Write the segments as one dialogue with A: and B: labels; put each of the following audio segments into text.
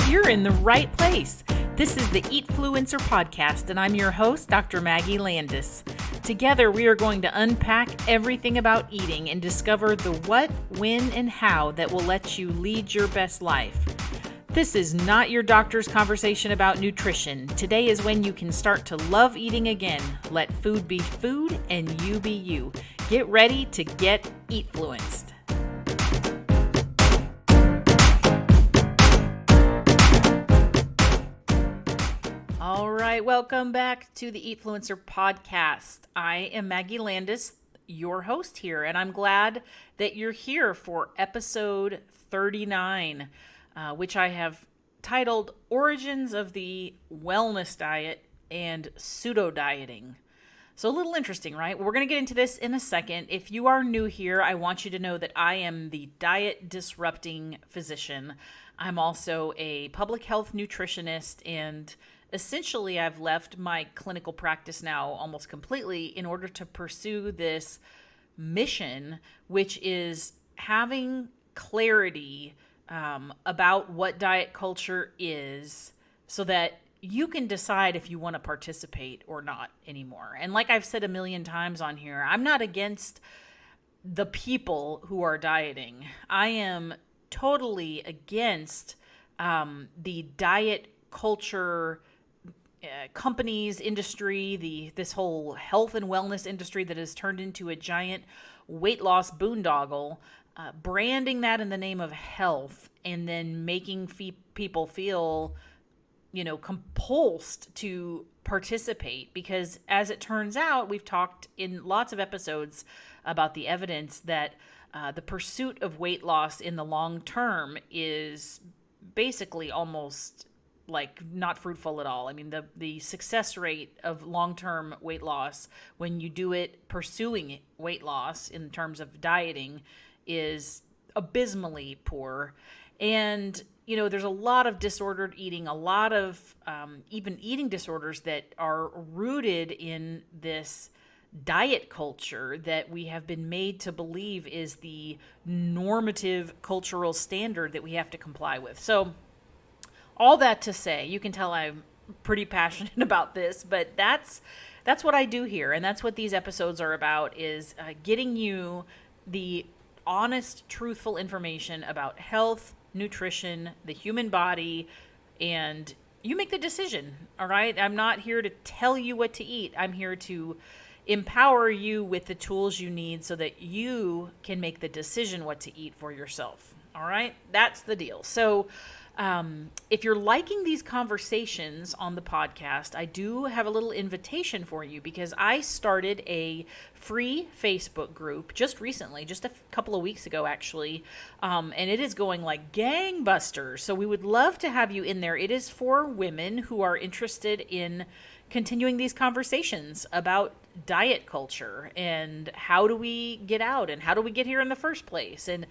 A: You're in the right place. This is the Eatfluencer Podcast, and I'm your host, Dr. Maggie Landes. Together, we are going to unpack everything about eating and discover the what, when, and how that will let you lead your best life. This is not your doctor's conversation about nutrition. Today is when you can start to love eating again. Let food be food and you be you. Get ready to get eatfluenced. All right, welcome back to the Eatfluencer Podcast. I am Maggie Landes, your host here, and I'm glad that you're here for episode 39, which I have titled Origins of the Wellness Diet and Pseudodieting. So a little interesting, right? We're going to get into this in a second. If you are new here, I want you to know that I am the diet disrupting physician. I'm also a public health nutritionist, and essentially I've left my clinical practice now almost completely in order to pursue this mission, which is having clarity about what diet culture is so that you can decide if you want to participate or not anymore. And like I've said a million times on here, I'm not against the people who are dieting. I am totally against the diet culture companies, industry, this whole health and wellness industry that has turned into a giant weight loss boondoggle, branding that in the name of health and then making people feel compulsed to participate, because as it turns out, we've talked in lots of episodes about the evidence that the pursuit of weight loss in the long term is basically almost like not fruitful at all. I mean, the success rate of long-term weight loss when you do it pursuing weight loss in terms of dieting is abysmally poor. And there's a lot of disordered eating, a lot of even eating disorders that are rooted in this diet culture that we have been made to believe is the normative cultural standard that we have to comply with. So all that to say, you can tell I'm pretty passionate about this, but that's what I do here, and that's what these episodes are about, is getting you the honest, truthful information about health, nutrition, the human body, and you make the decision, all right? I'm not here to tell you what to eat. I'm here to empower you with the tools you need so that you can make the decision what to eat for yourself, all right? That's the deal. So if you're liking these conversations on the podcast, I do have a little invitation for you, because I started a free Facebook group just recently, just a couple of weeks ago, actually. And it is going like gangbusters. So we would love to have you in there. It is for women who are interested in continuing these conversations about diet culture and how do we get out and how do we get here in the first place, and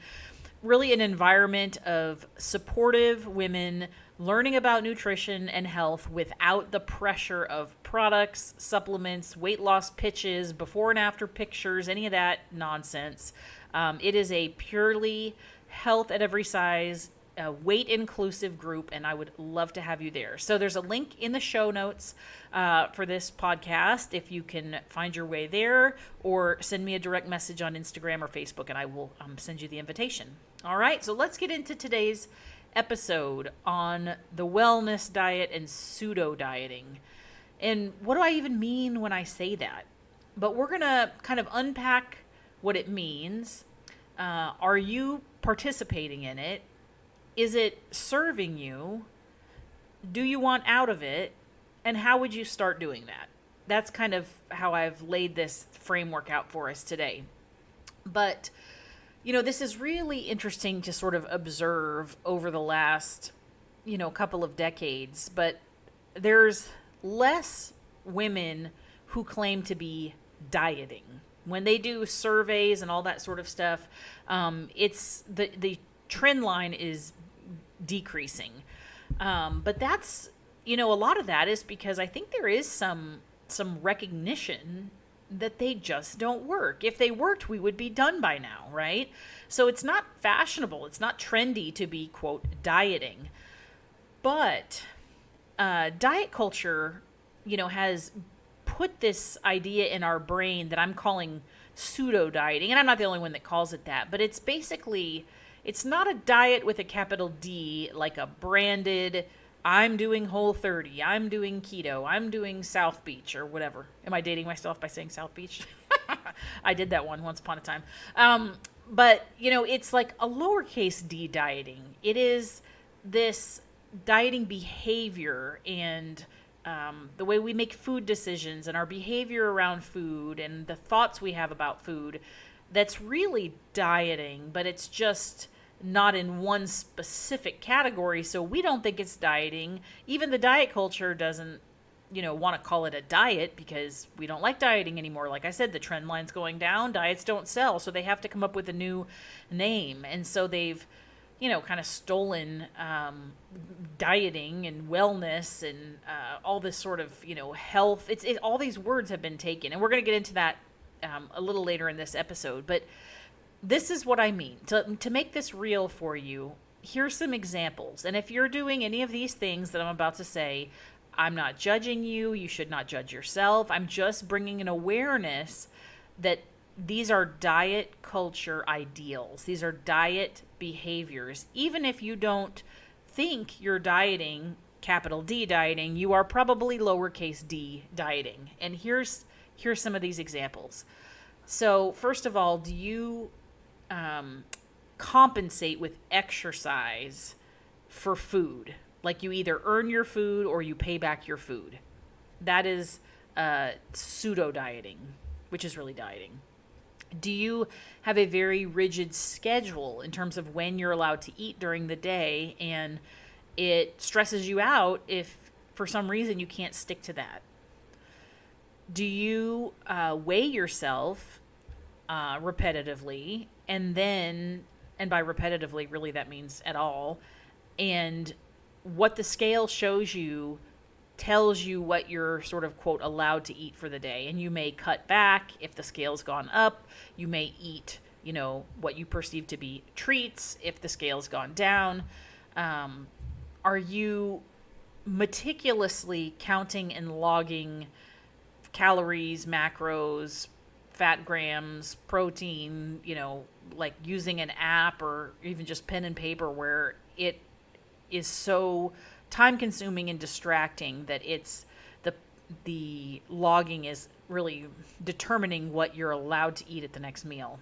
A: really an environment of supportive women learning about nutrition and health without the pressure of products, supplements, weight loss pitches, before and after pictures, any of that nonsense. It is a purely health at every size, weight inclusive group, and I would love to have you there. So there's a link in the show notes for this podcast if you can find your way there, or send me a direct message on Instagram or Facebook and I will send you the invitation. All right, so let's get into today's episode on the wellness diet and pseudo dieting. And what do I even mean when I say that? But we're going to kind of unpack what it means. Are you participating in it? Is it serving you? Do you want out of it? And how would you start doing that? That's kind of how I've laid this framework out for us today. But, this is really interesting to sort of observe over the last, couple of decades. But there's less women who claim to be dieting. When they do surveys and all that sort of stuff, it's the trend line is decreasing. But that's, a lot of that is because I think there is some recognition that they just don't work. If they worked, we would be done by now, right? So it's not fashionable. It's not trendy to be, quote, dieting. But diet culture, has put this idea in our brain that I'm calling pseudo dieting. And I'm not the only one that calls it that, but it's basically, it's not a diet with a capital D, like a branded, I'm doing Whole30, I'm doing keto, I'm doing South Beach or whatever. Am I dating myself by saying South Beach? I did that one once upon a time. But, it's like a lowercase d dieting. It is this dieting behavior and the way we make food decisions and our behavior around food and the thoughts we have about food that's really dieting, but it's just not in one specific category. So we don't think it's dieting. Even the diet culture doesn't, want to call it a diet because we don't like dieting anymore. Like I said, the trend line's going down, diets don't sell. So they have to come up with a new name. And so they've, kind of stolen dieting and wellness and all this sort of, health. All these words have been taken. And we're going to get into that a little later in this episode. But this is what I mean. To make this real for you, here's some examples. And if you're doing any of these things that I'm about to say, I'm not judging you. You should not judge yourself. I'm just bringing an awareness that these are diet culture ideals. These are diet behaviors. Even if you don't think you're dieting, capital D dieting, you are probably lowercase d dieting. And here's some of these examples. So first of all, do you compensate with exercise for food? Like you either earn your food or you pay back your food. That is pseudo dieting, which is really dieting. Do you have a very rigid schedule in terms of when you're allowed to eat during the day, and it stresses you out if for some reason you can't stick to that? Do you weigh yourself repetitively, and by repetitively, really that means at all, and what the scale shows you tells you what you're sort of, quote, allowed to eat for the day. And you may cut back if the scale's gone up. You may eat, what you perceive to be treats if the scale's gone down. Are you meticulously counting and logging calories, macros, fat grams, protein, like using an app or even just pen and paper where it is so time consuming and distracting that it's the logging is really determining what you're allowed to eat at the next meal?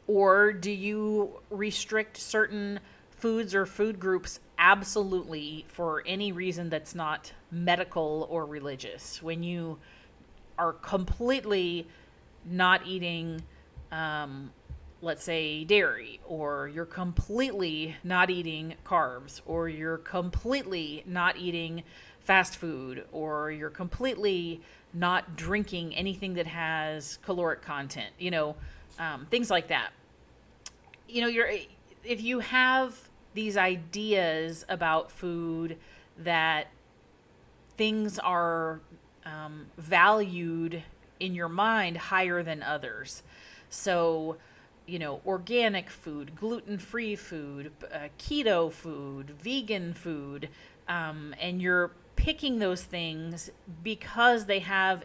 A: Or do you restrict certain foods or food groups absolutely for any reason that's not medical or religious? When you are completely not eating let's say dairy, or you're completely not eating carbs, or you're completely not eating fast food, or you're completely not drinking anything that has caloric content, things like that. If you have these ideas about food that things are valued in your mind higher than others. So, organic food, gluten-free food, keto food, vegan food, and you're picking those things because they have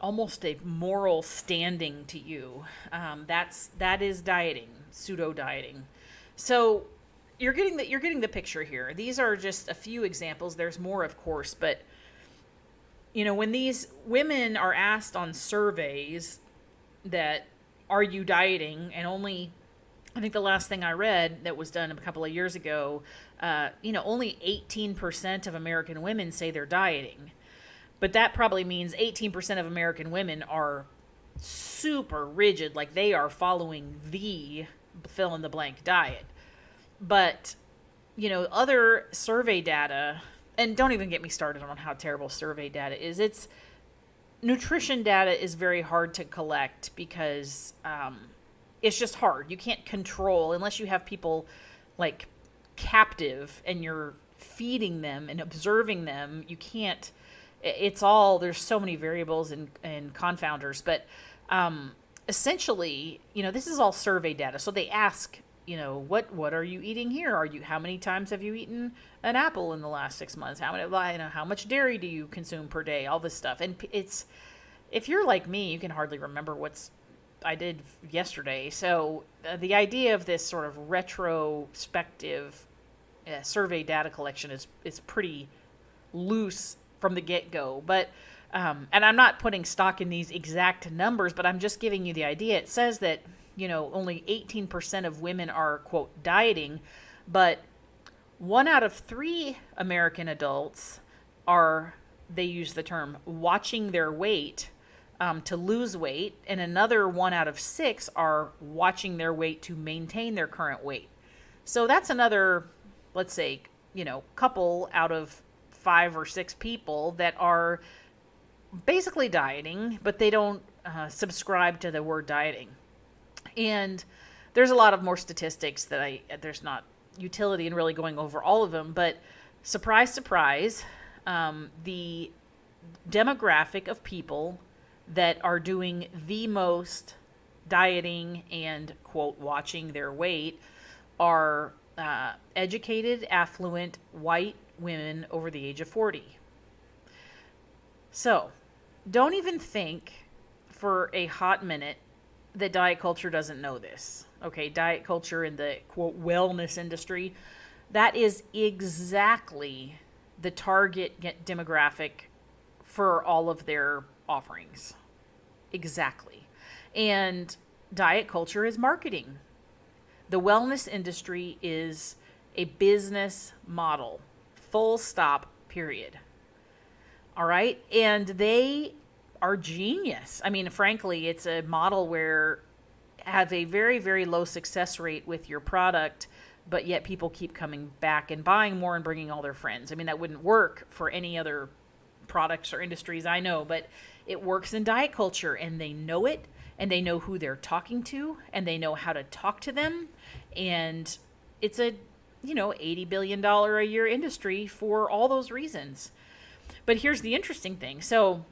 A: almost a moral standing to you. That is dieting, pseudo dieting. So you're getting the picture here. These are just a few examples. There's more, of course, but when these women are asked on surveys that, are you dieting? And only, I think the last thing I read that was done a couple of years ago, only 18% of American women say they're dieting. But that probably means 18% of American women are super rigid, like they are following the fill in the blank diet. But, other survey data, and don't even get me started on how terrible survey data is. Nutrition data is very hard to collect because it's just hard. You can't control unless you have people like captive and you're feeding them and observing them. You can't. There's so many variables and confounders, but essentially, this is all survey data. So they ask what are you eating here? How many times have you eaten an apple in the last 6 months? How much dairy do you consume per day? All this stuff. And if you're like me, you can hardly remember I did yesterday. So the idea of this sort of retrospective survey data collection is pretty loose from the get-go. But and I'm not putting stock in these exact numbers, but I'm just giving you the idea. It says that only 18% of women are, quote, dieting, but 1 out of 3 American adults they use the term watching their weight to lose weight, and another 1 out of 6 are watching their weight to maintain their current weight. So that's another, let's say, couple out of 5 or 6 people that are basically dieting, but they don't subscribe to the word dieting. And there's a lot of more statistics that there's not utility in really going over all of them, but surprise, surprise, the demographic of people that are doing the most dieting and, quote, watching their weight are educated, affluent, white women over the age of 40. So, don't even think for a hot minute that diet culture doesn't know this. Okay, diet culture in the, quote, wellness industry, that is exactly the target demographic for all of their offerings. Exactly. And diet culture is marketing. The wellness industry is a business model. Full stop, period. All right? And they are genius. I mean, frankly, it's a model where it has a very, very low success rate with your product, but yet people keep coming back and buying more and bringing all their friends. I mean, that wouldn't work for any other products or industries I know, but it works in diet culture, and they know it, and they know who they're talking to, and they know how to talk to them. And it's a, $80 billion a year industry for all those reasons. But here's the interesting thing. So,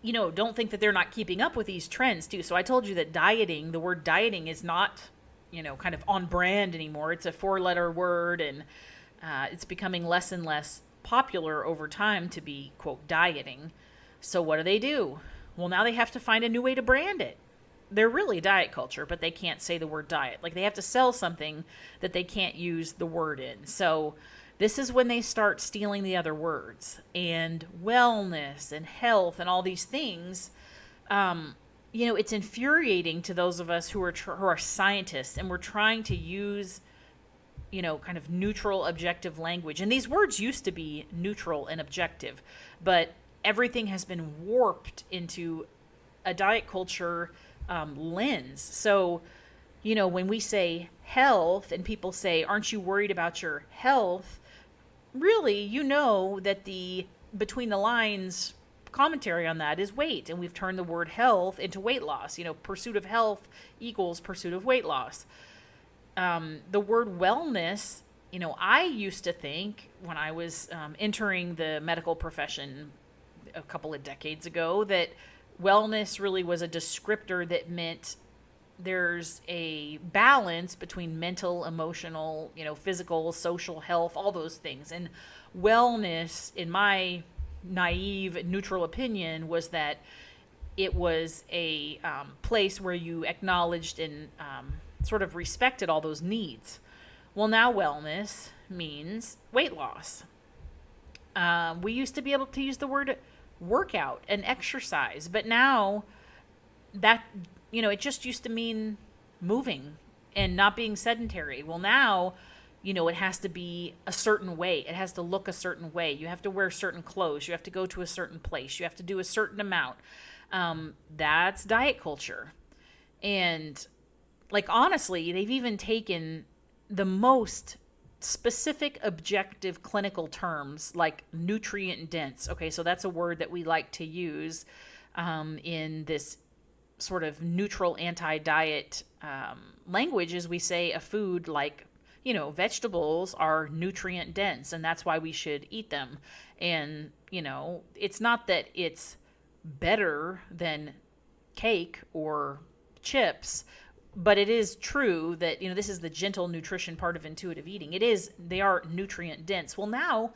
A: don't think that they're not keeping up with these trends too. So I told you that the word dieting is not, kind of on brand anymore. It's a 4-letter word, and it's becoming less and less popular over time to be, quote, dieting. So what do? Well, now they have to find a new way to brand it. They're really diet culture, but they can't say the word diet. Like, they have to sell something that they can't use the word in. So this is when they start stealing the other words, and wellness and health and all these things. It's infuriating to those of us who are scientists, and we're trying to use, kind of neutral, objective language. And these words used to be neutral and objective, but everything has been warped into a diet culture lens. So, when we say health and people say, aren't you worried about your health? Really, that the between the lines commentary on that is weight. And we've turned the word health into weight loss. Pursuit of health equals pursuit of weight loss. The word wellness, I used to think when I was entering the medical profession a couple of decades ago that wellness really was a descriptor that meant there's a balance between mental, emotional, physical, social health, all those things. And wellness, in my naive, neutral opinion, was that it was a place where you acknowledged and sort of respected all those needs. Well, now wellness means weight loss. We used to be able to use the word workout and exercise, but now that, it just used to mean moving and not being sedentary. Well, now, it has to be a certain way. It has to look a certain way. You have to wear certain clothes. You have to go to a certain place. You have to do a certain amount. That's diet culture. And, honestly, they've even taken the most specific, objective clinical terms like nutrient dense. Okay, so that's a word that we like to use in this sort of neutral anti-diet language, as we say a food like, vegetables are nutrient dense, and that's why we should eat them. And, it's not that it's better than cake or chips. But it is true that, this is the gentle nutrition part of intuitive eating. They are nutrient dense. Well, now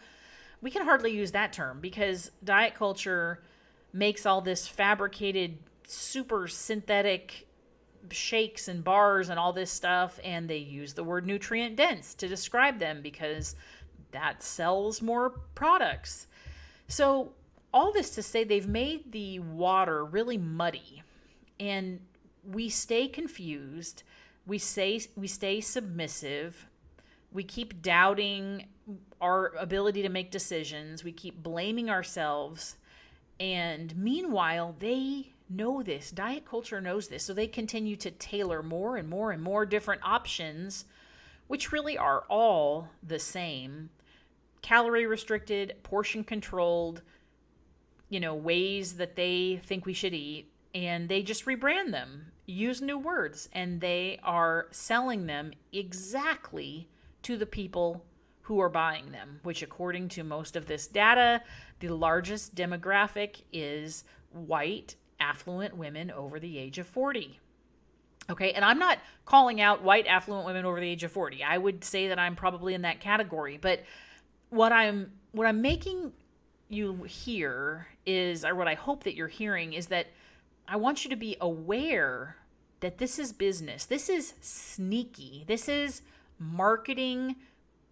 A: we can hardly use that term because diet culture makes all this fabricated, super synthetic shakes and bars and all this stuff, and they use the word nutrient dense to describe them because that sells more products. So all this to say, they've made the water really muddy, and we stay confused. We stay submissive. We keep doubting our ability to make decisions. We keep blaming ourselves. And meanwhile, they know this. Diet culture knows this. So they continue to tailor more and more and more different options, which really are all the same. Calorie restricted, portion controlled, ways that they think we should eat. And they just rebrand them, use new words, and they are selling them exactly to the people who are buying them, which according to most of this data, the largest demographic is white, affluent women over the age of 40. Okay, and I'm not calling out white, affluent women over the age of 40. I would say that I'm probably in that category, but what I'm making you hear is, or what I hope that you're hearing is that I want you to be aware that this is business. This is sneaky. This is marketing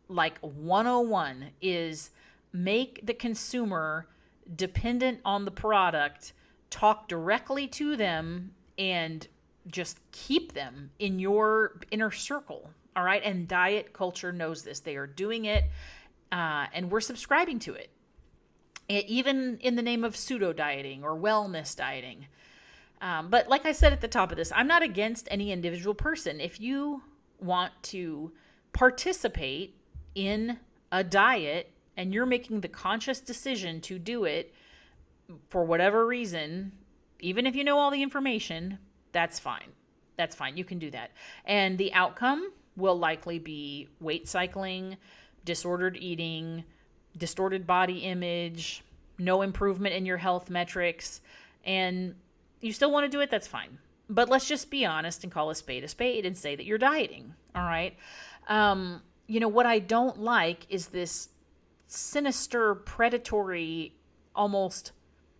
A: like 101, is make the consumer dependent on the product, talk directly to them, and just keep them in your inner circle. All right. And diet culture knows this. They are doing it, and we're subscribing to it, even in the name of pseudo dieting or wellness dieting. But like I said at the top of this, I'm not against any individual person. If you want to participate in a diet and you're making the conscious decision to do it for whatever reason, even if you know all the information, that's fine. That's fine. You can do that. And the outcome will likely be weight cycling, disordered eating, distorted body image, no improvement in your health metrics, and you still want to do it, that's fine. But let's just be honest and call a spade and say that you're dieting, all right? What I don't like is this sinister, predatory, almost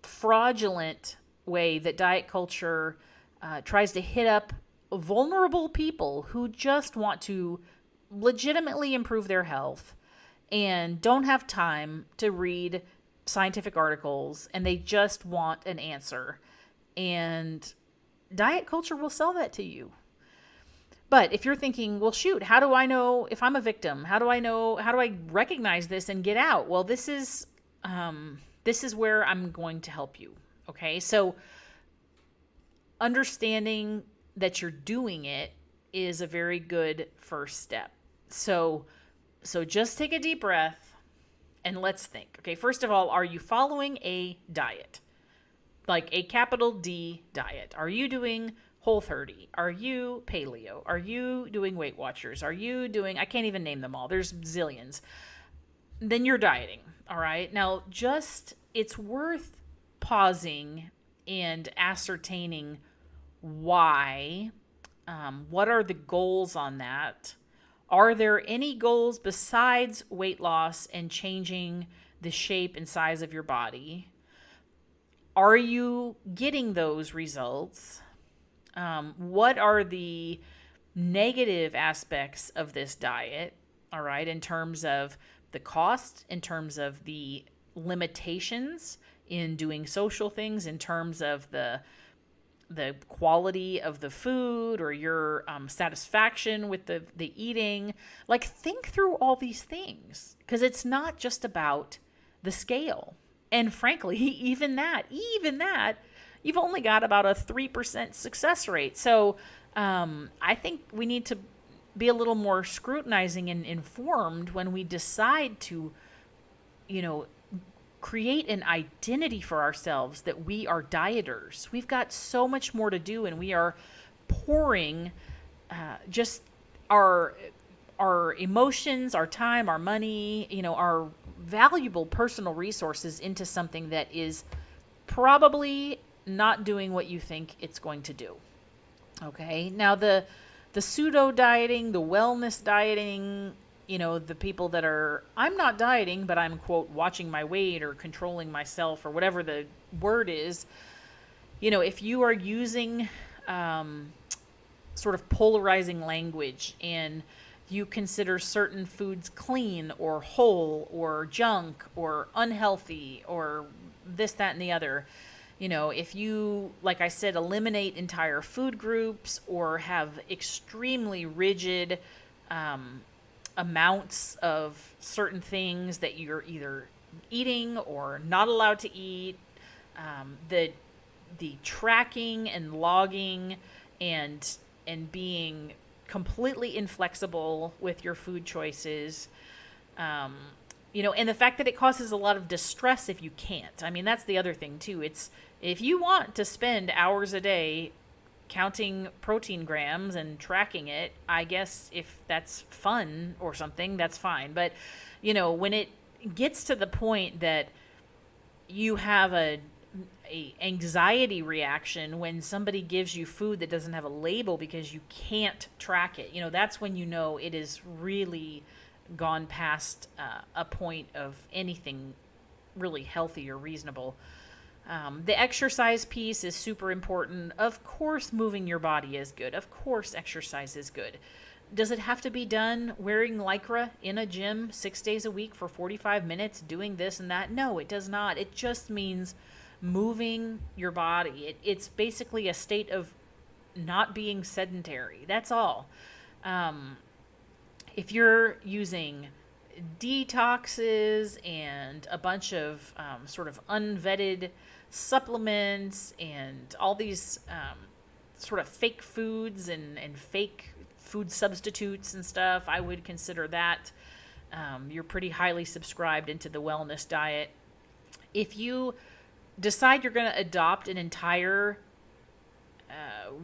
A: fraudulent way that diet culture tries to hit up vulnerable people who just want to legitimately improve their health and don't have time to read scientific articles, and they just want an answer. And diet culture will sell that to you. But if you're thinking, well, shoot, how do I know if I'm a victim? How do I recognize this and get out? Well, this is where I'm going to help you. Okay. So understanding that you're doing it is a very good first step. So just take a deep breath and let's think. Okay. First of all, are you following a diet? Like a capital D diet? Are you doing Whole30? Are you paleo? Are you doing Weight Watchers? Are you doing, I can't even name them all. There's zillions. Then you're dieting. All right. Now it's worth pausing and ascertaining why. What are the goals on that? Are there any goals besides weight loss and changing the shape and size of your body? Are you getting those results? What are the negative aspects of this diet? All right, in terms of the cost, in terms of the limitations in doing social things, in terms of the quality of the food or your satisfaction with the eating. Like, think through all these things, because it's not just about the scale. And frankly, even that, you've only got about a 3% success rate. So I think we need to be a little more scrutinizing and informed when we decide to, create an identity for ourselves that we are dieters. We've got so much more to do, and we are pouring just our emotions, our time, our money, our valuable personal resources into something that is probably not doing what you think it's going to do. Okay. Now the pseudo dieting, the wellness dieting, the people that are, I'm not dieting, but I'm, quote, watching my weight or controlling myself or whatever the word is. If you are using sort of polarizing language and you consider certain foods clean or whole or junk or unhealthy or this, that, and the other, if you, like I said, eliminate entire food groups or have extremely rigid amounts of certain things that you're either eating or not allowed to eat, the tracking and logging and being completely inflexible with your food choices, and the fact that it causes a lot of distress if you can't. I mean, that's the other thing too. It's, if you want to spend hours a day counting protein grams and tracking it, I guess if that's fun or something, that's fine. But, when it gets to the point that you have a anxiety reaction when somebody gives you food that doesn't have a label because you can't track it, that's when it is really gone past a point of anything really healthy or reasonable. The exercise piece is super important. Of course, moving your body is good. Of course, exercise is good. Does it have to be done wearing Lycra in a gym 6 days a week for 45 minutes doing this and that? No, it does not. It just means moving your body. It's basically a state of not being sedentary. That's all. If you're using detoxes and a bunch of sort of unvetted supplements and all these sort of fake foods and fake food substitutes and stuff, I would consider that you're pretty highly subscribed into the wellness diet. If you decide you're going to adopt an entire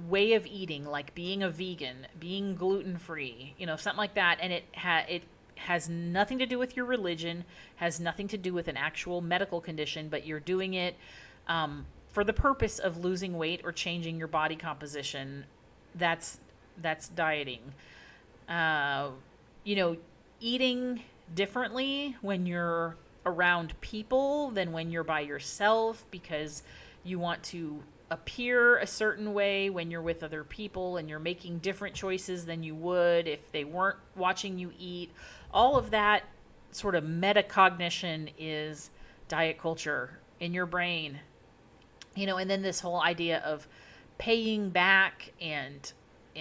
A: way of eating, like being a vegan, being gluten-free, something like that, and it has nothing to do with your religion, has nothing to do with an actual medical condition, but you're doing it for the purpose of losing weight or changing your body composition, that's dieting. Eating differently when you're around people than when you're by yourself because you want to appear a certain way when you're with other people and you're making different choices than you would if they weren't watching you eat. All of that sort of metacognition is diet culture in your brain. And then this whole idea of paying back and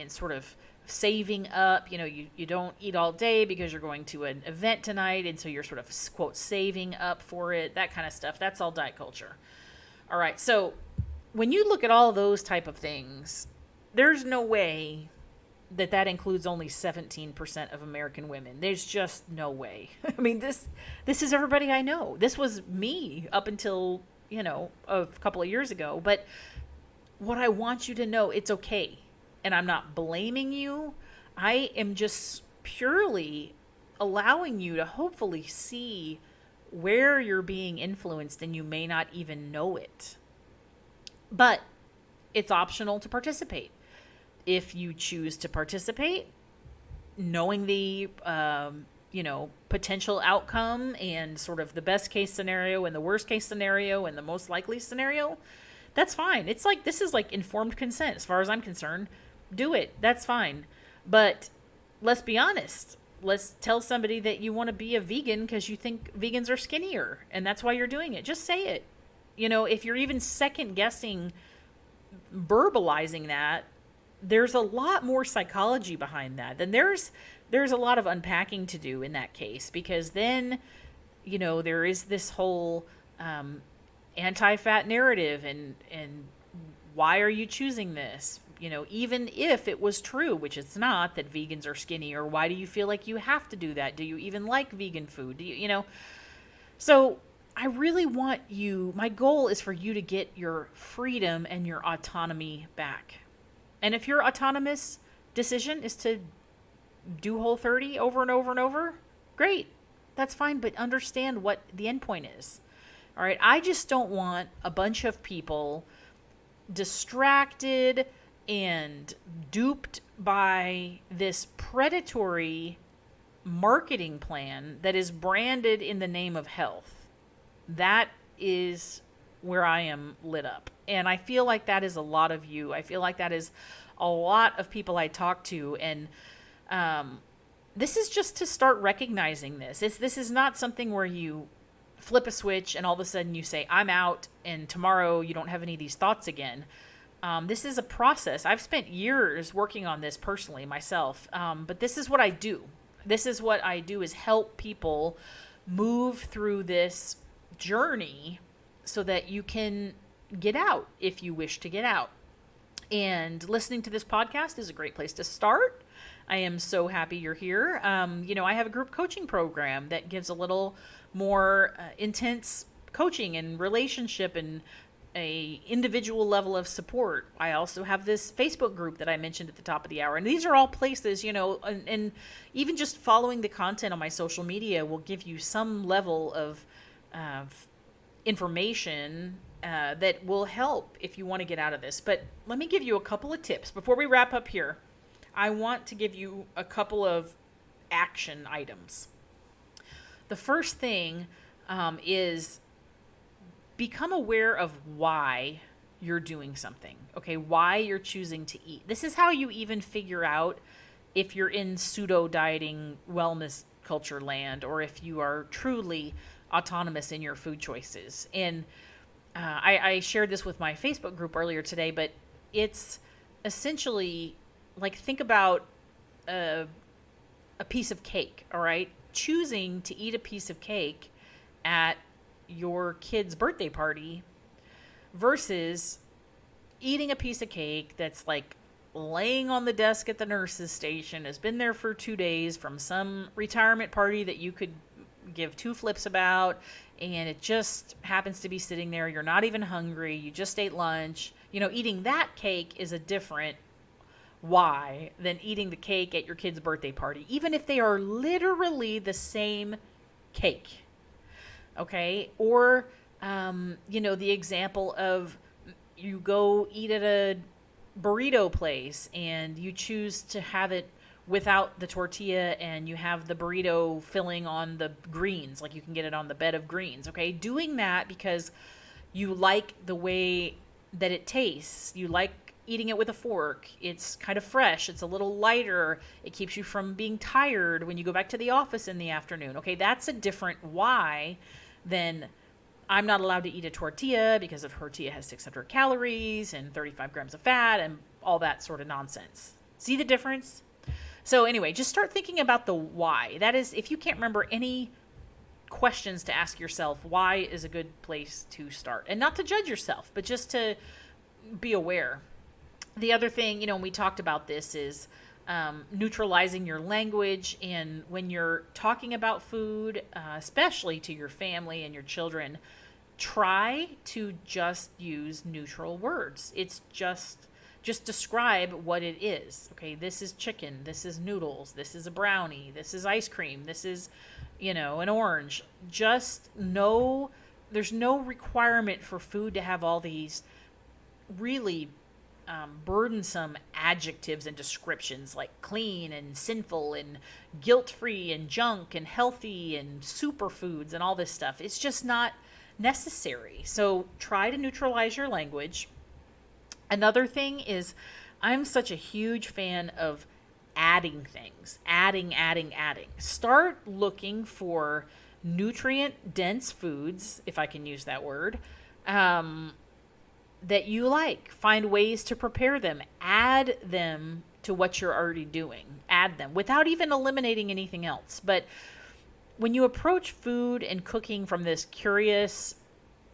A: sort of saving up. You don't eat all day because you're going to an event tonight, and so you're sort of, quote, saving up for it, that kind of stuff. That's all diet culture. All right, so when you look at all those type of things, there's no way that includes only 17% of American women. There's just no way. I mean, this is everybody I know. This was me up until, a couple of years ago. But what I want you to know, it's okay. And I'm not blaming you. I am just purely allowing you to hopefully see where you're being influenced and you may not even know it. But it's optional to participate. If you choose to participate, knowing the potential outcome and sort of the best case scenario and the worst case scenario and the most likely scenario, that's fine. It's like, this is like informed consent as far as I'm concerned. Do it. That's fine. But let's be honest. Let's tell somebody that you want to be a vegan because you think vegans are skinnier and that's why you're doing it. Just say it. If you're even second guessing verbalizing that, there's a lot more psychology behind that. Then there's a lot of unpacking to do in that case, because then, there is this whole anti-fat narrative and why are you choosing this? Even if it was true, which it's not, that vegans are skinny, or why do you feel like you have to do that? Do you even like vegan food? Do you? So I really want you, my goal is for you to get your freedom and your autonomy back. And if your autonomous decision is to do Whole30 over and over and over, great. That's fine, but understand what the end point is. All right, I just don't want a bunch of people distracted and duped by this predatory marketing plan that is branded in the name of health. That is where I am lit up. And I feel like that is a lot of you. I feel like that is a lot of people I talk to. And this is just to start recognizing this. This is not something where you flip a switch and all of a sudden you say, I'm out, and tomorrow you don't have any of these thoughts again. This is a process. I've spent years working on this personally myself. But this is what I do. This is what I do, is help people move through this journey so that you can get out if you wish to get out. And listening to this podcast is a great place to start. I am so happy you're here. I have a group coaching program that gives a little more intense coaching and relationship and a individual level of support. I also have this Facebook group that I mentioned at the top of the hour. And these are all places, and even just following the content on my social media will give you some level of information that will help if you want to get out of this. But let me give you a couple of tips. Before we wrap up here, I want to give you a couple of action items. The first thing is become aware of why you're doing something, okay? Why you're choosing to eat. This is how you even figure out if you're in pseudo-dieting wellness culture land or if you are truly autonomous in your food choices. And I shared this with my Facebook group earlier today, but it's essentially like, think about a piece of cake, all right? Choosing to eat a piece of cake at your kid's birthday party versus eating a piece of cake that's like laying on the desk at the nurse's station, has been there for 2 days from some retirement party that you could give two flips about, and it just happens to be sitting there. You're not even hungry. You just ate lunch. Eating that cake is a different why than eating the cake at your kid's birthday party, even if they are literally the same cake. Okay. Or, the example of you go eat at a burrito place and you choose to have it without the tortilla and you have the burrito filling on the greens, like you can get it on the bed of greens. Okay. Doing that because you like the way that it tastes. You like eating it with a fork. It's kind of fresh. It's a little lighter. It keeps you from being tired when you go back to the office in the afternoon. Okay. That's a different why than I'm not allowed to eat a tortilla because a tortilla has 600 calories and 35 grams of fat and all that sort of nonsense. See the difference? So anyway, just start thinking about the why. That is, if you can't remember any questions to ask yourself, why is a good place to start. And not to judge yourself, but just to be aware. The other thing, when we talked about this is neutralizing your language. And when you're talking about food, especially to your family and your children, try to just use neutral words. It's just describe what it is. Okay, this is chicken, this is noodles, this is a brownie, this is ice cream, this is, an orange. Just know there's no requirement for food to have all these really burdensome adjectives and descriptions like clean and sinful and guilt-free and junk and healthy and superfoods and all this stuff. It's just not necessary. So try to neutralize your language. Another thing is, I'm such a huge fan of adding things. Adding. Start looking for nutrient-dense foods, if I can use that word, that you like. Find ways to prepare them. Add them to what you're already doing. Add them without even eliminating anything else. But when you approach food and cooking from this curious,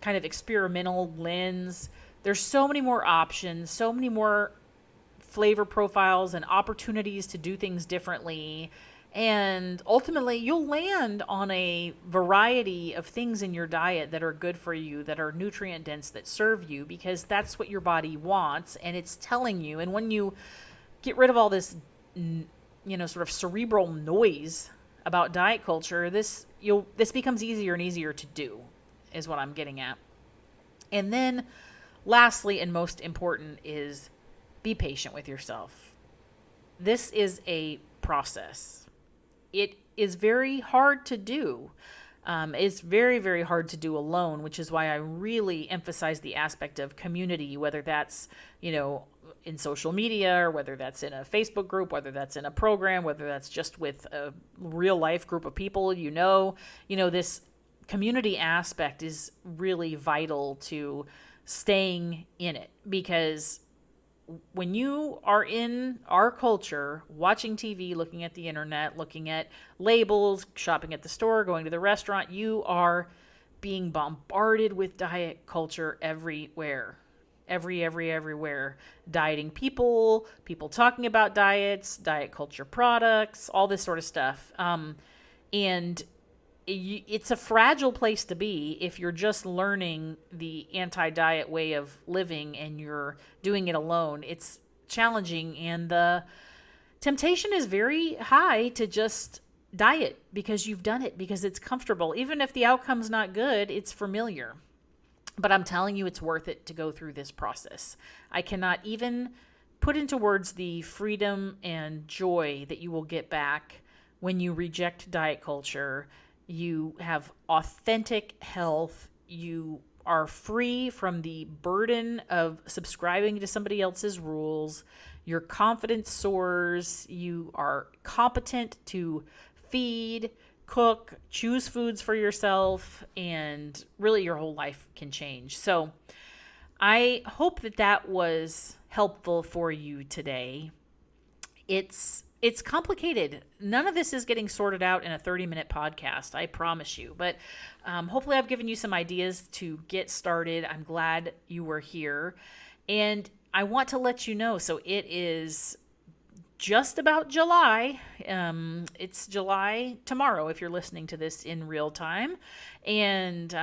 A: kind of experimental lens, there's so many more options, so many more flavor profiles and opportunities to do things differently. And ultimately, you'll land on a variety of things in your diet that are good for you, that are nutrient dense, that serve you, because that's what your body wants and it's telling you. And when you get rid of all this, sort of cerebral noise about diet culture, this becomes easier and easier to do, is what I'm getting at. And then lastly, and most important, is be patient with yourself. This is a process. It is very hard to do. It's very, very hard to do alone, which is why I really emphasize the aspect of community, whether that's, in social media, or whether that's in a Facebook group, whether that's in a program, whether that's just with a real life group of people, this community aspect is really vital to staying in it, because when you are in our culture, watching TV, looking at the internet, looking at labels, shopping at the store, going to the restaurant, you are being bombarded with diet culture everywhere. Everywhere. Dieting people talking about diets, diet culture products, all this sort of stuff. And it's a fragile place to be if you're just learning the anti-diet way of living and you're doing it alone. It's challenging, and the temptation is very high to just diet because you've done it, because it's comfortable. Even if the outcome's not good, it's familiar. But I'm telling you, it's worth it to go through this process. I cannot even put into words the freedom and joy that you will get back when you reject diet culture. You have authentic health. You are free from the burden of subscribing to somebody else's rules. Your confidence soars. You are competent to feed, cook, choose foods for yourself, and really your whole life can change. So I hope that was helpful for you today. It's complicated. None of this is getting sorted out in a 30-minute podcast, I promise you. But hopefully I've given you some ideas to get started. I'm glad you were here. And I want to let you know, so it is just about July. It's July tomorrow if you're listening to this in real time. And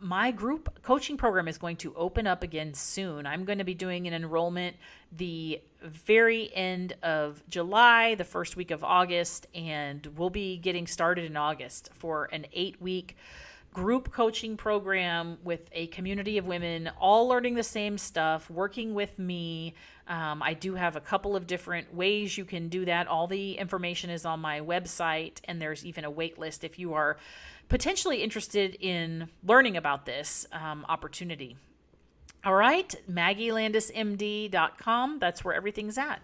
A: my group coaching program is going to open up again soon. I'm going to be doing an enrollment the very end of July, the first week of August, and we'll be getting started in August for an 8-week group coaching program with a community of women, all learning the same stuff, working with me. I do have a couple of different ways you can do that. All the information is on my website, and there's even a wait list if you are potentially interested in learning about this opportunity. All right, MaggieLandesMD.com. That's where everything's at.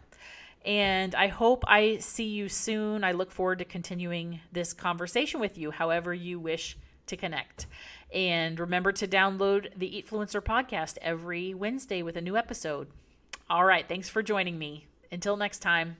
A: And I hope I see you soon. I look forward to continuing this conversation with you, however you wish to connect. And remember to download the Eatfluencer podcast every Wednesday with a new episode. All right, thanks for joining me. Until next time.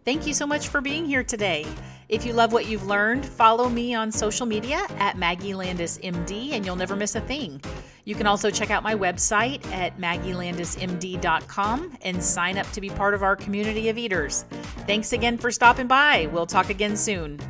A: Thank you so much for being here today. If you love what you've learned, follow me on social media at Maggie Landes MD, and you'll never miss a thing. You can also check out my website at MaggieLandesMD.com and sign up to be part of our community of eaters. Thanks again for stopping by. We'll talk again soon.